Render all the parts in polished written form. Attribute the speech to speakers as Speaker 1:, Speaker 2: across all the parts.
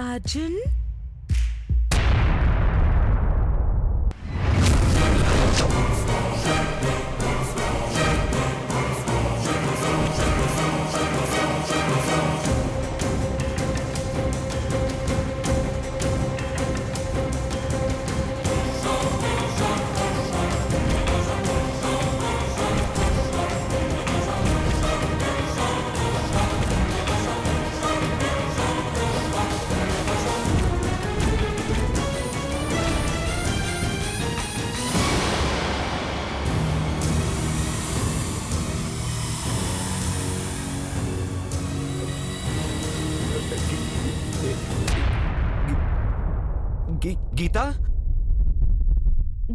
Speaker 1: అర్జున్
Speaker 2: గీత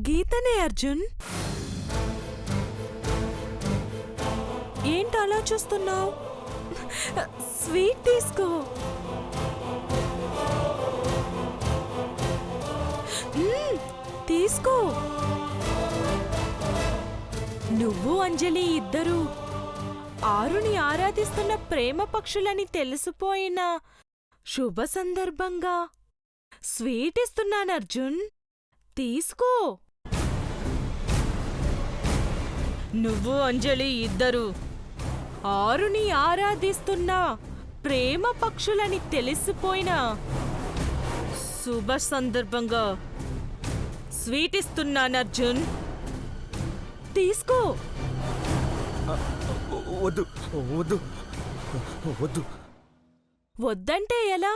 Speaker 1: గీతనే అర్జున్. ఏంటి అలా చూస్తున్నావు? స్వీట్ తీసుకో. తీసుకో. నువ్వు అంజలి ఇద్దరు ఆరుని ఆరాధిస్తున్న ప్రేమ పక్షులని తెలిసిపోయిన శుభ సందర్భంగా స్వీట్ ఇస్తున్నాను అర్జున్, తీసుకో. నువ్వు అంజలి ఇద్దరు ఆరుని ఆరాధిస్తున్న ప్రేమ పక్షులని తెలిసిపోయిన శుభ సందర్భంగా స్వీట్ ఇస్తున్నాను అర్జున్, తీసుకో.
Speaker 2: వద్దు వద్దు వద్దు.
Speaker 1: వద్దంటే ఎలా?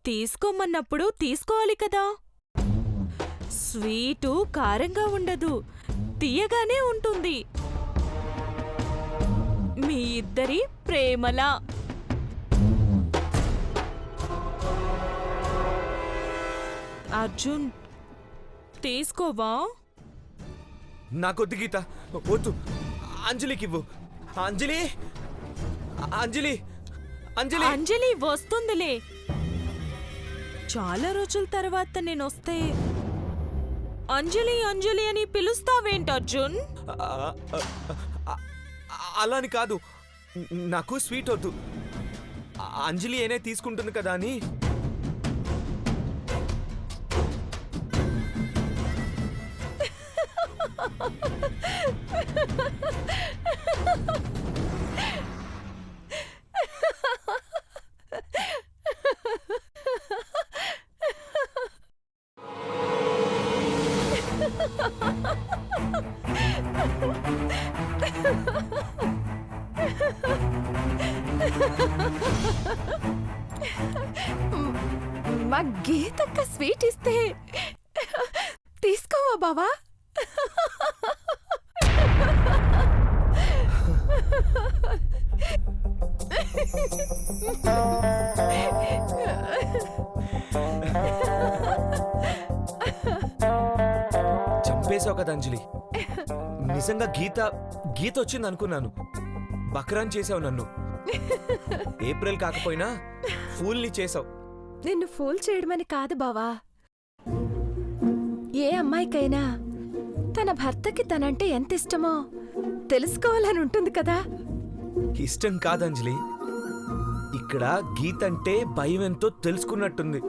Speaker 1: తీసుకోమన్నప్పుడు తీసుకోవాలి కదా. స్వీటు కారంగా ఉండదు, తీయగానే ఉంటుంది. మీ ఇద్దరి ప్రేమలా. అర్జున్, తీసుకోవా?
Speaker 2: నాకొద్దు గీత, వద్దు. అంజలికివ్వు. అంజలి అంజలి అంజలి
Speaker 1: అంజలి వస్తుందిలే. చాలా రోజుల తర్వాత నేనొస్తే అంజలి అంజలి అని పిలుస్తావేంటి అర్జున్?
Speaker 2: అలాని కాదు, నాకు స్వీట్ వద్దు. అంజలి ఏనే తీసుకుంటుంది కదా అని.
Speaker 3: మా గీతక్క స్వీట్ ఇస్తే తీసుకోవా బావా?
Speaker 2: చంపేశావు కదా అంజలి. నిజంగా గీత వచ్చింది అనుకున్నాను. బక్రాన్ చేసావు నన్ను. ఏప్రిల్ కాకపోయినా ఫూల్ని చేసావు.
Speaker 3: నిన్ను ఫూల్ చేయడమని కాదు బావా. ఏ అమ్మాయికైనా తన భర్తకి తనంటే ఎంత ఇష్టమో తెలుసుకోవాలని ఉంటుంది కదా.
Speaker 2: ఇష్టం కాదంజలి, ఇక్కడ గీత అంటే భయం ఎంతో తెలుసుకున్నట్టుంది.